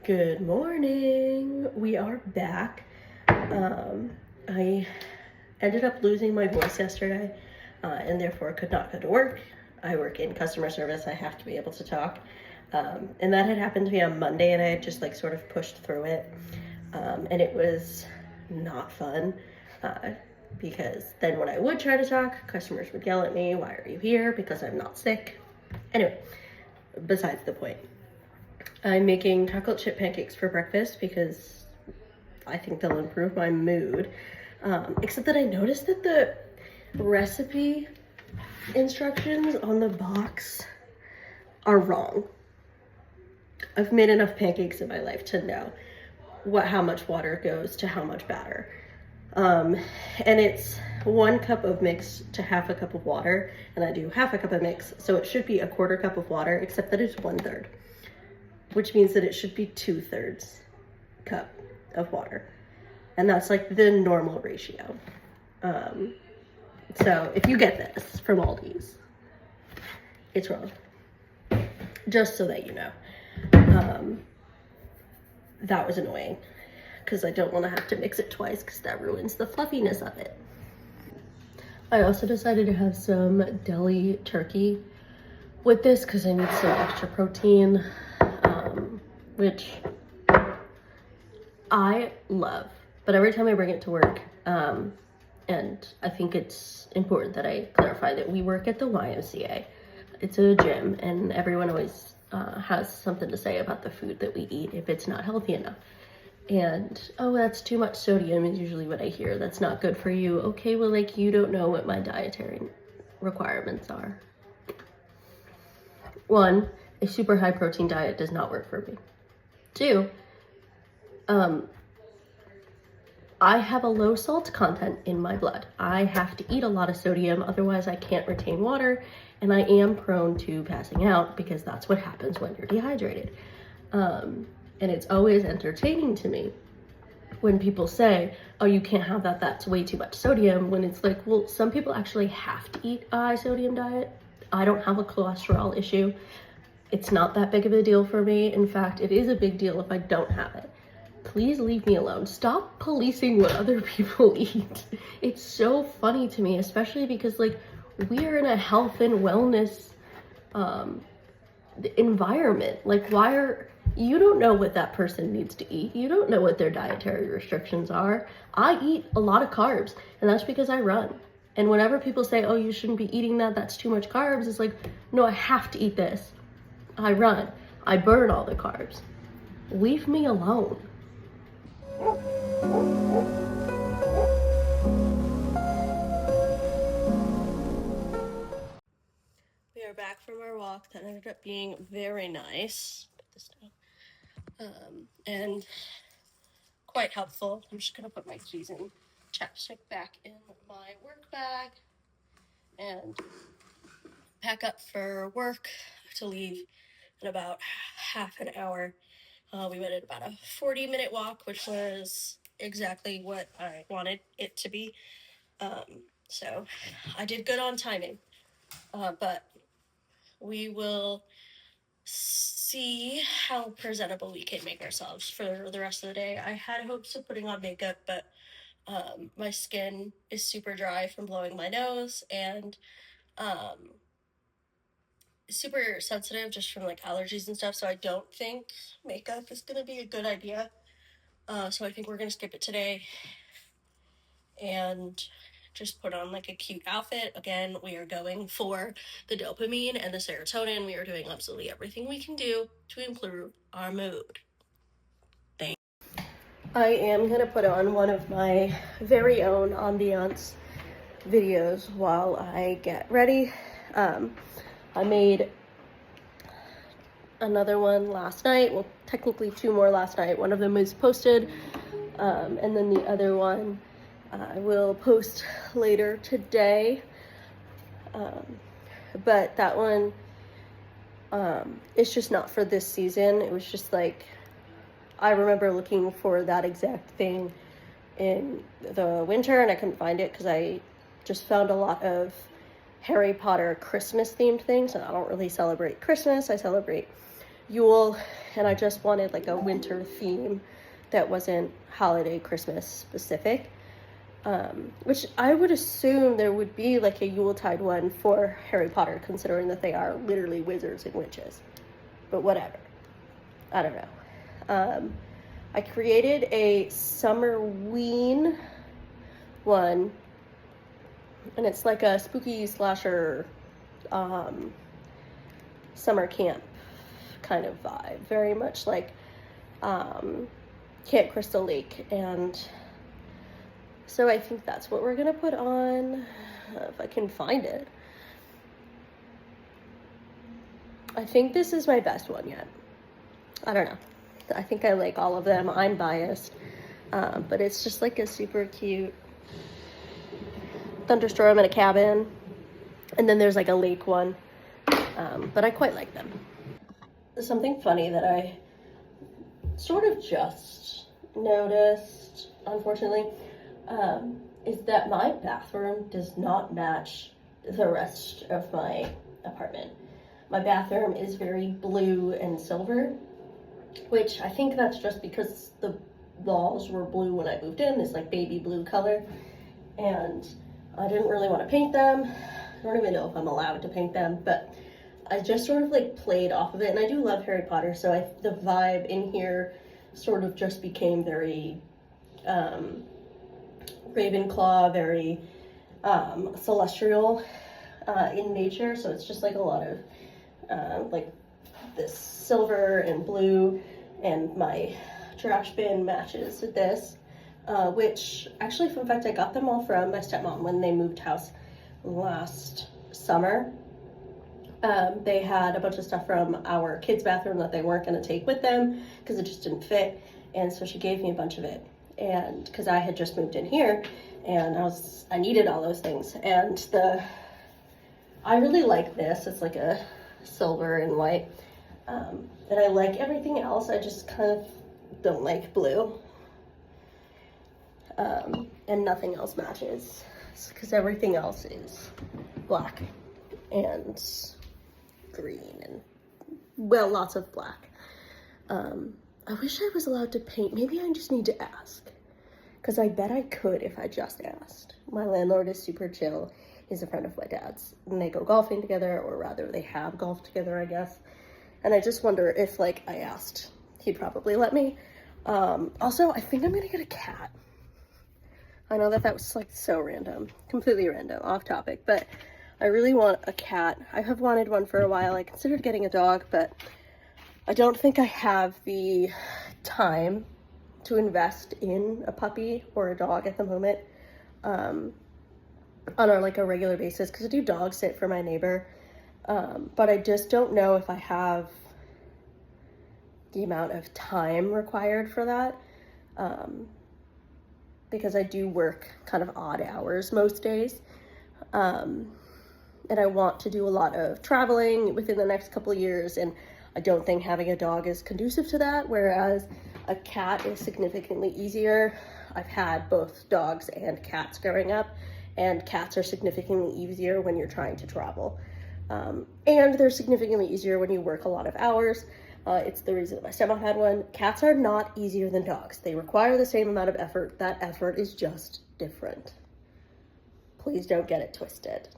Good morning. We are back. I ended up losing my voice yesterday and therefore could not go to work. I work in customer service. I have to be able to talk. And that had happened to me on Monday, and I had just like sort of pushed through it. And it was not fun because then when I would try to talk, customers would yell at me, "Why are you here?" Because I'm not sick. Anyway, besides the point. I'm making chocolate chip pancakes for breakfast because I think they'll improve my mood. Except that I noticed that the recipe instructions on the box are wrong. I've made enough pancakes in my life to know how much water goes to how much batter. And it's 1 cup of mix to half a cup of water, and I do half a cup of mix, so it should be a 1/4 cup of water, except that it's 1/3. Which means that it should be 2/3 cup of water. And that's like the normal ratio. So if you get this from Aldi's, it's wrong. Just so that you know. That was annoying because I don't want to have to mix it twice because that ruins the fluffiness of it. I also decided to have some deli turkey with this because I need some extra protein. Which I love, but every time I bring it to work, and I think it's important that I clarify that we work at the YMCA. It's a gym, and everyone always has something to say about the food that we eat if it's not healthy enough. And, oh, that's too much sodium is usually what I hear. That's not good for you. Okay, well, like, you don't know what my dietary requirements are. 1, a super high protein diet does not work for me. 2, I have a low salt content in my blood. I have to eat a lot of sodium, otherwise I can't retain water, and I am prone to passing out because that's what happens when you're dehydrated. And it's always entertaining to me when people say, "Oh, you can't have that, that's way too much sodium," when it's like, well, some people actually have to eat a high sodium diet. I don't have a cholesterol issue. It's not that big of a deal for me. In fact, it is a big deal if I don't have it. Please leave me alone. Stop policing what other people eat. It's so funny to me, especially because like we're in a health and wellness environment. Like you don't know what that person needs to eat. You don't know what their dietary restrictions are. I eat a lot of carbs, and that's because I run. And whenever people say, "Oh, you shouldn't be eating that, that's too much carbs," it's like, no, I have to eat this. I run. I burn all the carbs. Leave me alone. We are back from our walk. That ended up being very nice. Put this down. And quite helpful. I'm just gonna put my keys and chapstick back in my work bag and pack up for work to leave in about half an hour. We went at about a 40-minute walk, which was exactly what I wanted it to be. So I did good on timing, but we will see how presentable we can make ourselves for the rest of the day. I had hopes of putting on makeup, but my skin is super dry from blowing my nose and super sensitive just from like allergies and stuff, so I don't think makeup is gonna be a good idea. So I think we're gonna skip it today and just put on like a cute outfit. Again, we are going for the dopamine and the serotonin. We are doing absolutely everything we can do to improve our mood. Thanks. I am gonna put on one of my very own ambiance videos while I get ready. I made another one last night. Well, technically 2 more last night. One of them is posted, and then the other one I will post later today. But that one, it's just not for this season. It was just like, I remember looking for that exact thing in the winter and I couldn't find it because I just found a lot of Harry Potter Christmas themed things, and I don't really celebrate Christmas. I celebrate Yule, and I just wanted like a winter theme that wasn't holiday Christmas specific. Which I would assume there would be like a Yuletide one for Harry Potter, considering that they are literally wizards and witches. But whatever. I don't know. I created a Summerween one, and it's like a spooky slasher summer camp kind of vibe. Very much like Camp Crystal Lake, and so I think that's what we're gonna put on, if I can find it. I think this is my best one yet. I don't know. I think I like all of them. I'm biased, but it's just like a super cute thunderstorm in a cabin, and then there's like a lake one, but I quite like them. Something funny that I sort of just noticed, unfortunately, is that my bathroom does not match the rest of my apartment. My bathroom is very blue and silver, which I think that's just because the walls were blue when I moved in. It's like baby blue color, and I didn't really want to paint them. I don't even know if I'm allowed to paint them, but I just sort of like played off of it, and I do love Harry Potter, so the vibe in here sort of just became very Ravenclaw, very celestial in nature. So it's just like a lot of like this silver and blue, and my trash bin matches this, which actually, fun fact, I got them all from my stepmom when they moved house last summer. They had a bunch of stuff from our kids' bathroom that they weren't going to take with them because it just didn't fit, and so she gave me a bunch of it. And because I had just moved in here, and I needed all those things, and I really like this. It's like a silver and white, and I like everything else. I just kind of don't like blue, and nothing else matches because everything else is black and green and, well, lots of black. I wish I was allowed to paint. Maybe I just need to ask, because I bet I could if I just asked. My landlord is super chill. He's a friend of my dad's, and they go golfing together, or rather they have golfed together, I guess. And I just wonder if, like, I asked, he'd probably let me. Also, I think I'm gonna get a cat. I know that was like so random, completely random, off topic, but I really want a cat. I have wanted one for a while. I considered getting a dog, but I don't think I have the time to invest in a puppy or a dog at the moment, on a regular basis, because I do dog sit for my neighbor, but I just don't know if I have the amount of time required for that, because I do work kind of odd hours most days, and I want to do a lot of traveling within the next couple of years, and I don't think having a dog is conducive to that, whereas a cat is significantly easier. I've had both dogs and cats growing up, and cats are significantly easier when you're trying to travel. And they're significantly easier when you work a lot of hours. It's the reason that my stepmom had one. Cats are not easier than dogs. They require the same amount of effort. That effort is just different. Please don't get it twisted.